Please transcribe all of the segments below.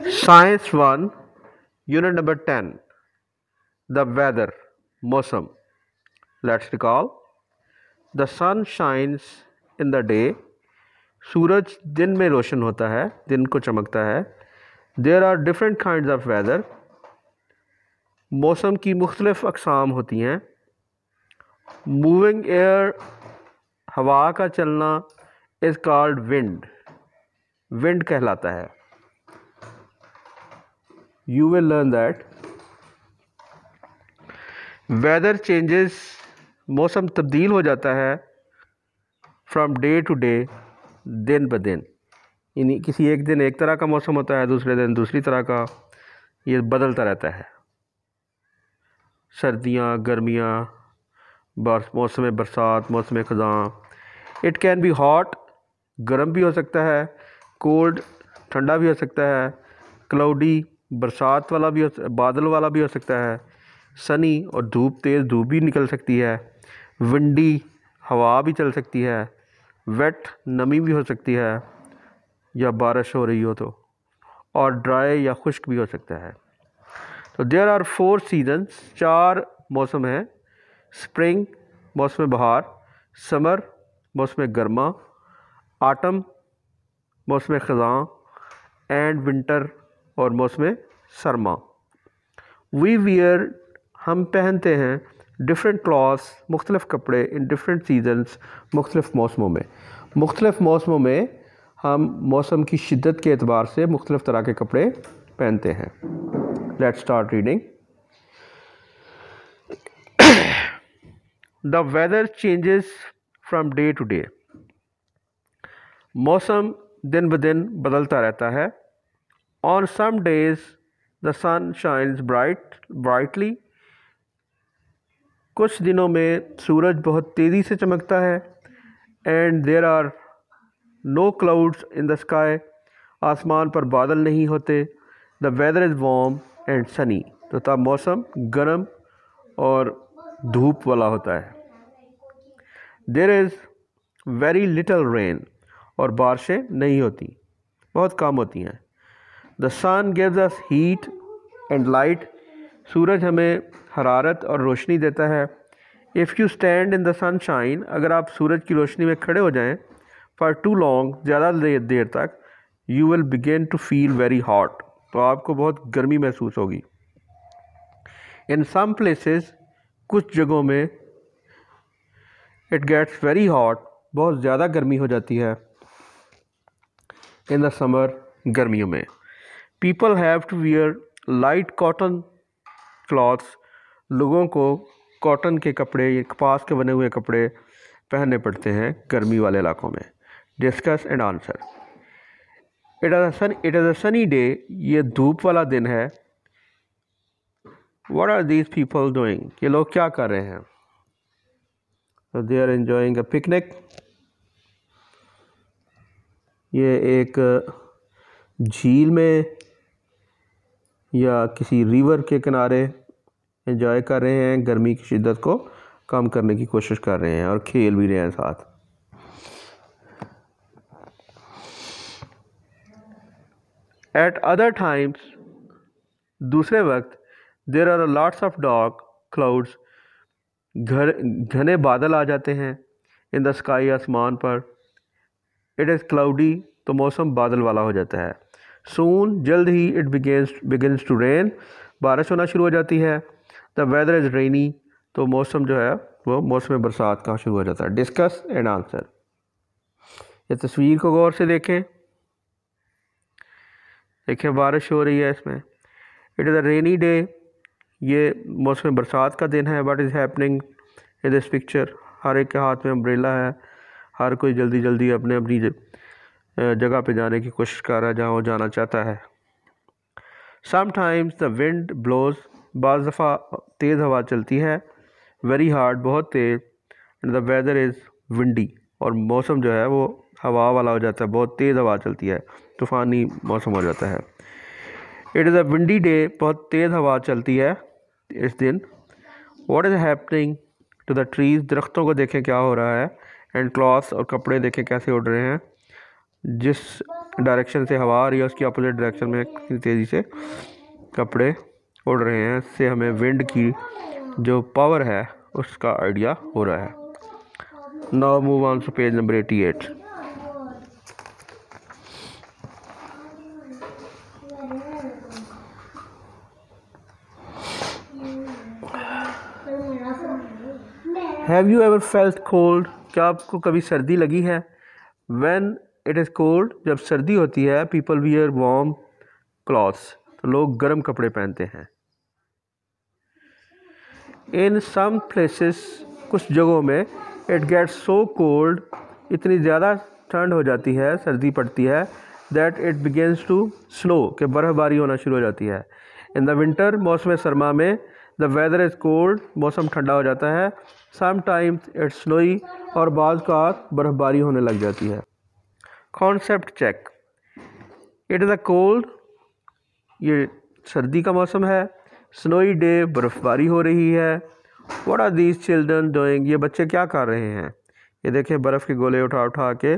Science 1, Unit number 10, The Weather, मौसम. Let's recall. The sun shines in the day. सूरज दिन में रोशन होता है, दिन को चमकता है. There are different kinds of weather. मौसम की मुख्तलिफ अक़साम होती हैं. Moving air, हवा का चलना, is called wind. Wind कहलाता है. You will learn that. Weather changes, मौसम तब्दील हो जाता है. From day to day, दिन ब दिन. यानी किसी एक दिन एक तरह का मौसम होता है, दूसरे दिन दूसरी तरह का. ये बदलता रहता है. सर्दियाँ, गर्मियाँ, मौसम बरसात, मौसम ख़ज़ां. इट कैन बी हॉट, गर्म भी हो सकता है. कोल्ड, ठंडा भी हो सकता है. क्लाउडी, बरसात वाला भी बादल वाला भी हो सकता है. सनी, और तेज़ धूप भी निकल सकती है. विंडी, हवा भी चल सकती है. वेट, नमी भी हो सकती है या बारिश हो रही हो तो. और ड्राई या खुश्क भी हो सकता है. तो देयर आर 4 सीजन्स, 4 मौसम हैं. स्प्रिंग, मौसम बहार. समर, मौसम गर्मा. आटम, मौसम ख़ज़ां. एंड विंटर, और मौसम सरमा. वी वियर, हम पहनते हैं. डिफरेंट क्लॉथ्स, मुख्तलिफ़ कपड़े. इन डिफरेंट सीजन्स, मुख्तलिफ़ मौसमों में. मुख्तलिफ़ मौसमों में हम मौसम की शिद्दत के एतबार से मुख्तलिफ़ तरह के कपड़े पहनते हैं. Let's start reading. The weather changes from day to day. मौसम दिन ब दिन बदलता रहता है. On some days the sun shines brightly. कुछ दिनों में सूरज बहुत तेज़ी से चमकता है. And there are no clouds in the sky. आसमान पर बादल नहीं होते. The weather is warm and sunny. तो तब मौसम गर्म और धूप वाला होता है. There is very little rain. और बारिशें नहीं होती, बहुत कम होती हैं. The sun gives us heat and light. सूरज हमें हरारत और रोशनी देता है. If you stand in the sunshine, अगर आप सूरज की रोशनी में खड़े हो जाएं फॉर टू लॉन्ग, ज़्यादा देर तक, you will begin to feel very hot. तो आपको बहुत गर्मी महसूस होगी. इन सम प्लेसेस, कुछ जगहों में, इट गेट्स वेरी हॉट, बहुत ज़्यादा गर्मी हो जाती है. इन द समर, गर्मियों में. People have to wear light cotton clothes. लोगों को कॉटन के कपड़े, कपास के बने हुए कपड़े पहनने पड़ते हैं गर्मी वाले इलाकों में. Discuss and answer. It is a sunny day. ये धूप वाला दिन है. What are these people doing. ये लोग क्या कर रहे हैं. They are enjoying a picnic. ये एक झील में या किसी रिवर के किनारे एंजॉय कर रहे हैं. गर्मी की शिद्दत को कम करने की कोशिश कर रहे हैं और खेल भी रहे हैं साथ. एट अदर टाइम्स, दूसरे वक्त, there are lots of dark clouds. घने बादल आ जाते हैं. इन द स्काई, आसमान पर. इट इज़ क्लाउडी, तो मौसम बादल वाला हो जाता है. सून, जल्द ही. इट बिगिन्स टू रेन, बारिश होना शुरू हो जाती है. द वेदर इज़ रेनी, तो मौसम जो है वो मौसम बरसात का शुरू हो जाता है. Discuss and answer. ये तस्वीर को गौर से देखें. बारिश हो रही है इसमें. It is a rainy day. ये मौसम बरसात का दिन है. What is happening in this picture. हर एक के हाथ में अम्ब्रेला है. हर कोई जल्दी जल्दी अपनी जगह पे जाने की कोशिश कर रहा है जहाँ वो जाना चाहता है. Sometimes the wind blows. बाज़ दफ़ा तेज़ हवा चलती है. वेरी हार्ड, बहुत तेज़. And the weather is windy, और मौसम जो है वो हवा वाला हो जाता है. बहुत तेज़ हवा चलती है, तूफ़ानी मौसम हो जाता है. It is a windy day. बहुत तेज़ हवा चलती है इस दिन. What is happening to the trees. दरख्तों को देखें क्या हो रहा है. एंड क्लॉथ्स, और कपड़े देखें कैसे उड़ रहे हैं. जिस डायरेक्शन से हवा आ रही है उसकी अपोजिट डायरेक्शन में कितनी तेज़ी से कपड़े उड़ रहे हैं, इससे हमें विंड की जो पावर है उसका आइडिया हो रहा है। Now move on to page number 88। Have you ever felt cold? क्या आपको कभी सर्दी लगी है? व्हेन इट इज़ कोल्ड, जब सर्दी होती है, पीपल वियर वार्म क्लॉथ्स, तो लोग गर्म कपड़े पहनते हैं। इन सम प्लेसेस, कुछ जगहों में, इट गेट्स सो कोल्ड, इतनी ज़्यादा ठंड हो जाती है, सर्दी पड़ती है, that it begins to snow, कि बर्फ़बारी होना शुरू हो जाती है। इन द विंटर, मौसम सरमा में, द वेदर इज़ कोल्ड, मौसम ठंडा हो जाता है। समटाइम्स इट्स स्नोई, और बाज़ का बर्फ़बारी होने लग जाती है। Concept check. It is a cold, ये सर्दी का मौसम है। स्नोई डे, बर्फ़बारी हो रही है। What are these children doing? ये बच्चे क्या कर रहे हैं? ये देखें, बर्फ़ के गोले उठा उठा के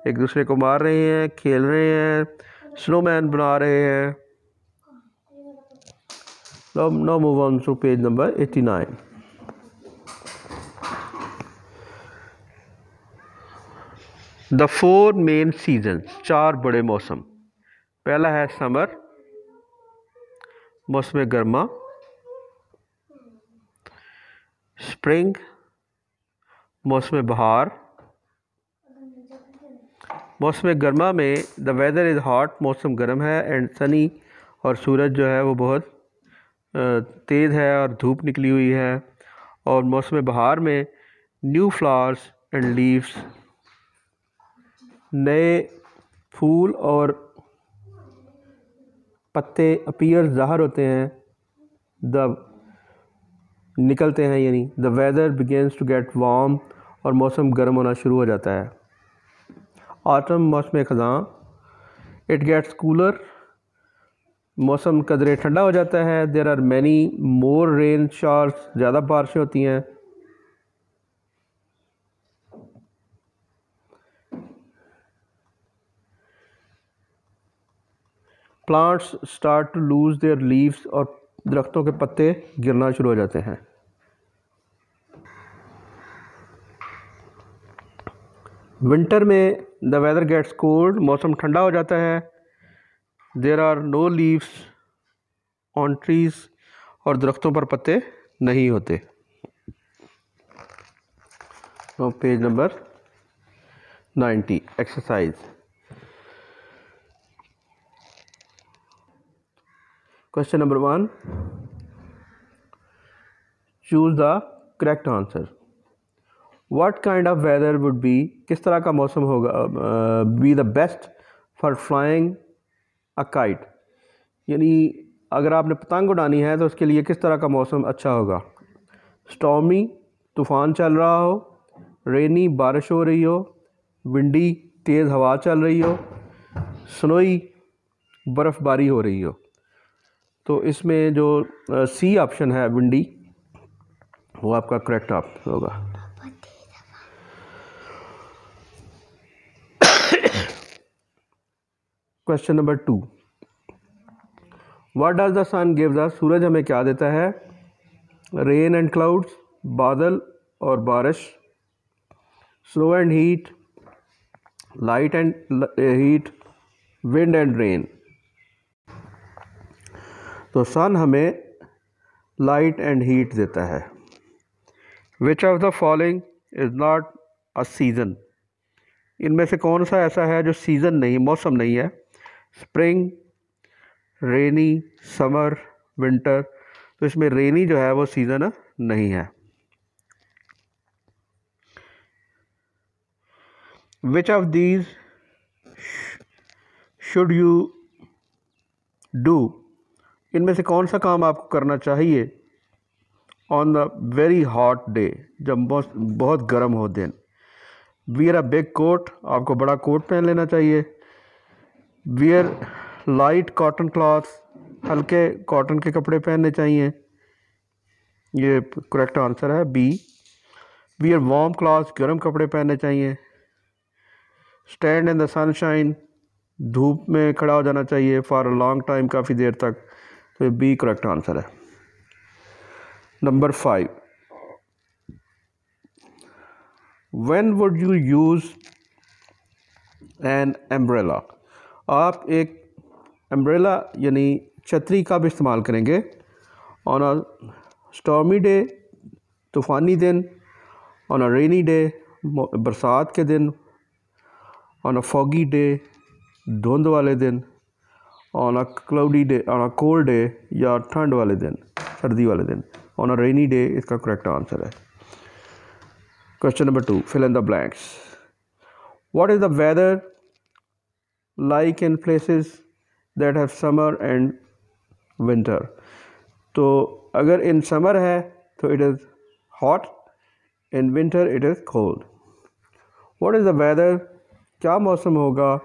एक दूसरे को मार रहे हैं, खेल रहे हैं, स्नोमैन बना रहे हैं। Now move on to page number 89. The four main seasons, 4 बड़े मौसम। पहला है समर, मौसम गर्मा। स्प्रिंग, मौसम बहार। मौसम गर्मा में द वेदर इज़ हॉट, मौसम गर्म है, एंड सनी, और सूरज जो है वो बहुत तेज़ है और धूप निकली हुई है। और मौसम बहार में न्यू फ्लावर्स एंड लीव्स, नए फूल और पत्ते अपीयर ज़ाहर होते हैं, निकलते हैं, यानी the weather begins to get warm, और मौसम गर्म होना शुरू हो जाता है। ऑटम, मौसम ख़ज़ां, इट गेट्स कूलर, मौसम कदरे ठंडा हो जाता है। There are many more rain showers, ज़्यादा बारिशें होती हैं। Plants start to lose their leaves, और दरख्तों के पत्ते गिरना शुरू हो जाते हैं। विंटर में द वेदर गेट्स कोल्ड, मौसम ठंडा हो जाता है। There are no leaves on trees, और दरख्तों पर पत्ते नहीं होते। Page number 90, exercise. Question number 1, choose the correct answer. What kind of weather would be, किस तरह का मौसम होगा, be the best for flying a kite, यानी अगर आपने पतंग उड़ानी है तो उसके लिए किस तरह का मौसम अच्छा होगा? स्टॉर्मी, तूफ़ान चल रहा हो। रेनी, बारिश हो रही हो। विंडी, तेज़ हवा चल रही हो। स्नोई, बर्फ़बारी हो रही हो। तो इसमें जो सी ऑप्शन है, विंडी, वो आपका करेक्ट ऑप्शन होगा। Question number 2, what does the sun gives us? सूरज हमें क्या देता है? रेन एंड क्लाउड्स, बादल और बारिश। Snow and heat, light and heat. Wind and rain. तो सन हमें लाइट एंड हीट देता है। Which of the following is not a season? इनमें से कौन सा ऐसा है जो सीज़न नहीं, मौसम नहीं है? स्प्रिंग, रेनी, समर, विंटर। तो इसमें रेनी जो है वो सीज़न नहीं है। Which of these should you do? इनमें से कौन सा काम आपको करना चाहिए on the very hot day, जब बहुत गर्म हो दिन? वियर अ बिग कोट, आपको बड़ा कोट पहन लेना चाहिए। वियर लाइट कॉटन क्लॉथ, हल्के कॉटन के कपड़े पहनने चाहिए। ये करेक्ट आंसर है बी। वियर वार्म क्लॉथ, गर्म कपड़े पहनने चाहिए। स्टैंड इन द सनशाइन, धूप में खड़ा हो जाना चाहिए फॉर अ लॉन्ग टाइम, काफ़ी देर तक। तो बी करेक्ट आंसर है। Number 5, when would you use an umbrella? आप एक एम्ब्रेला यानी छतरी का भी इस्तेमाल करेंगे ऑन अ स्टॉर्मी डे, तूफ़ानी दिन, ऑन अ रेनी डे, बरसात के दिन, ऑन अ फॉगी डे, धुंध वाले दिन, on a cloudy day, on a cold day या ठंड वाले दिन, सर्दी वाले दिन, ऑन अ रेनी डे इसका करेक्ट आंसर है। Question number 2, fill in the blanks. What is the weather like in places that have summer and winter? तो अगर इन समर है तो it is hot, in winter it is cold. What is the weather, क्या मौसम होगा,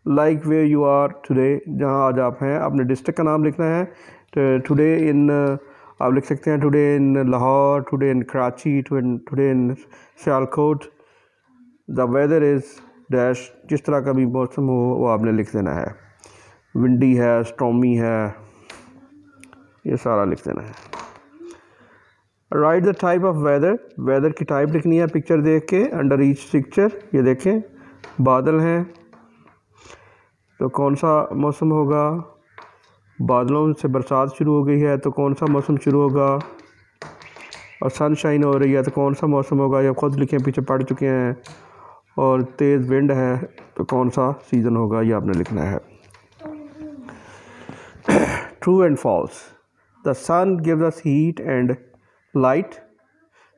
like way you are today, जहाँ आज आप हैं। आपने डिस्ट्रिक्ट का नाम लिखना है। तो टुडे इन आप लिख सकते हैं today in Lahore, today in Karachi, today in Sialkot. The weather is dash, जिस तरह का भी मौसम हो वो आपने लिख देना है। विंडी है, स्टॉर्मी है, ये सारा लिख देना है। Write the type of weather, weather की टाइप लिखनी है पिक्चर देख के, अंडर ईच पिक्चर। ये देखें बादल हैं, तो कौन सा मौसम होगा? बादलों से बरसात शुरू हो गई है तो कौन सा मौसम शुरू होगा? और सनशाइन हो रही है तो कौन सा मौसम होगा? या खुद लिखें, पीछे पढ़ चुके हैं। और तेज़ विंड है तो कौन सा सीज़न होगा, ये आपने लिखना है। True and false. The sun gives us heat and light,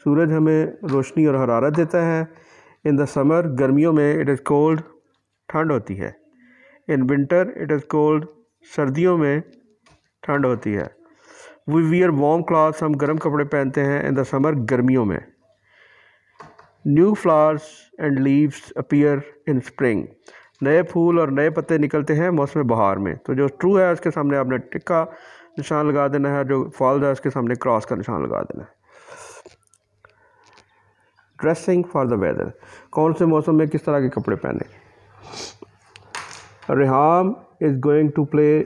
सूरज हमें रोशनी और हरारत देता है। इन द समर, गर्मियों में, इट इज़ कोल्ड, ठंड होती है। इन विंटर इट इज़ कोल्ड, सर्दियों में ठंड होती है। वी वियर वार्म क्लॉथ्स, हम गर्म कपड़े पहनते हैं। इन द समर, गर्मियों में। New flowers and leaves appear in spring, नए फूल और नए पत्ते निकलते हैं मौसम बहार में। तो जो ट्रू है उसके सामने आपने टिक का निशान लगा देना है, जो फॉल्स है उसके सामने क्रॉस का निशान लगा देना है। ड्रेसिंग फॉर द वेदर, कौन से मौसम में किस तरह के कपड़े पहने। Reham is going to play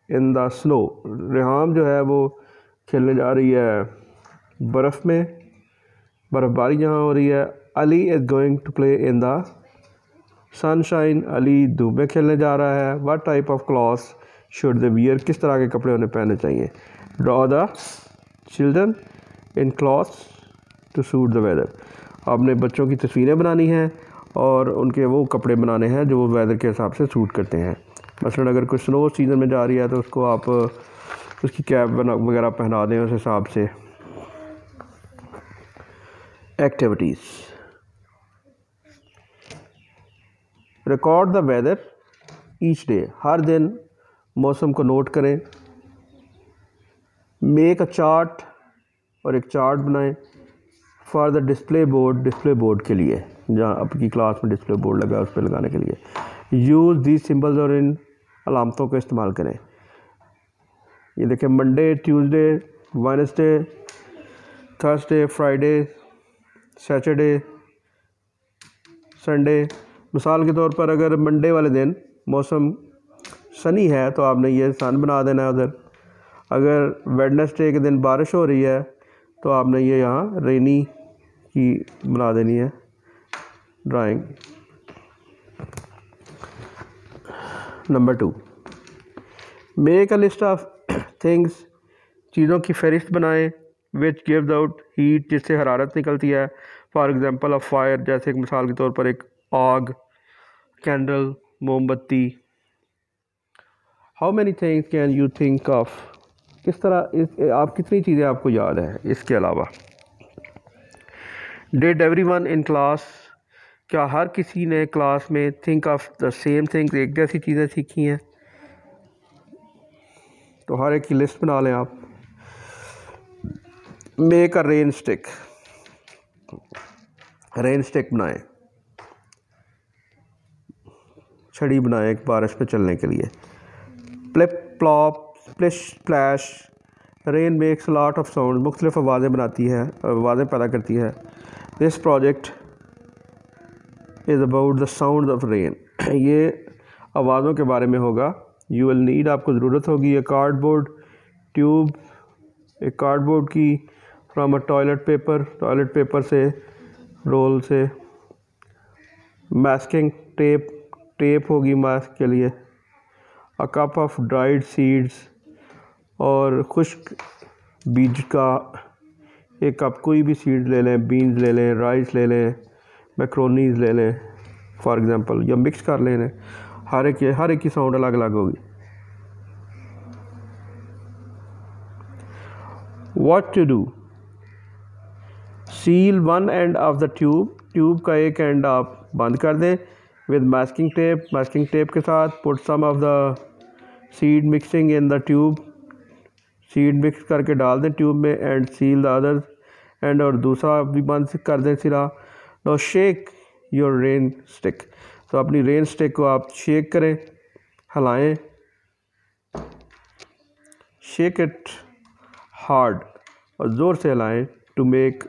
in the snow, Reham जो है वो खेलने जा रही है बर्फ़ में, बर्फ़बारी जहाँ हो रही है। Ali is going to play in the sunshine, Ali धूप में खेलने जा रहा है। What type of clothes should they wear, किस तरह के कपड़े उन्हें पहनने चाहिए। Draw the children in clothes to suit the weather, आपने बच्चों की तस्वीरें बनानी हैं और उनके वो कपड़े बनाने हैं जो वो वेदर के हिसाब से सूट करते हैं। मसलन अगर कोई स्नो सीज़न में जा रही है तो उसको आप उसकी कैप वगैरह पहना दें उस हिसाब से। Activities, record the weather each day, हर दिन मौसम को नोट करें। मेक अ चार्ट, और एक चार्ट बनाएं for the display board, display board के लिए, जहाँ आपकी क्लास में डिस्प्ले बोर्ड लगा है उस पर लगाने के लिए। यूज़ दीज सिंबल्स, और इन अलामतों का इस्तेमाल करें। ये देखें, Monday, Tuesday, Wednesday, Thursday, Friday, Saturday, Sunday. मिसाल के तौर पर अगर मंडे वाले दिन मौसम सनी है तो आपने ये सन बना देना है उधर। अगर वेडनेसडे के दिन बारिश हो रही है तो आपने ये यहाँ रेनी की बना देनी है drawing. Number 2, make a list of things, चीज़ों की फहरिस्त बनाएं विच गिव्स आउट हीट, जिससे हरारत निकलती है। फॉर एग्जांपल ऑफ फायर, जैसे एक मिसाल के तौर पर एक आग, कैंडल, मोमबत्ती। How many things can you think of, किस तरह आप कितनी चीज़ें आपको याद हैं इसके अलावा। डिड एवरीवन इन क्लास, क्या हर किसी ने क्लास में think of the same things, एक जैसी चीज़ें सीखी हैं। तो हर एक की लिस्ट बना लें आप। Make a rain stick, rain stick बनाएं, छड़ी बनाएं एक बारिश पे चलने के लिए। Plip plop, splish splash, rain makes lot of sound, मुख्तलिफ आवाज़ें बनाती है, आवाज़ें पैदा करती है। This project is about the sound of rain. ये आवाज़ों के बारे में होगा। यू विल नीड, आपको ज़रूरत होगी ये कार्डबोर्ड ट्यूब, एक कार्डबोर्ड की, फ्राम अ टॉयलेट पेपर से, रोल से, मास्किंग टेप होगी मास्क के लिए, a cup of dried seeds, और खुश्क बीज का एक कप, कोई भी सीड्स ले लें, बीन्स ले लें, राइस ले लें, मैक्रोनीज ले लें फॉर एग्ज़ाम्पल, या मिक्स कर लें। हर एक की साउंड अलग अलग होगी। What to do, seal one end of the tube का एक एंड आप बंद कर दें विद मास्किंग टेप के साथ। Put some of the seed mixing in the tube, seed mix करके डाल दें ट्यूब में, and seal the other end, और दूसरा भी बंद कर दें सिरा। No shake your rain stick, तो अपनी रेन स्टिक को आप शेक करें, हिलाएं, शेक इट हार्ड, और ज़ोर से हिलाएं, टू मेक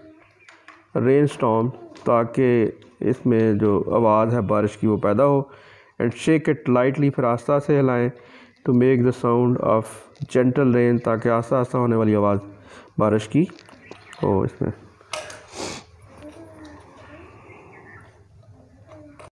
रेन स्टॉर्म, ताकि इसमें जो आवाज़ है बारिश की वो पैदा हो। एंड शेक इट लाइटली, फिर आस्ता से हिलाएं, to make the sound of gentle rain, ताकि आस्ता आस्ता होने वाली आवाज़ बारिश की हो इसमें।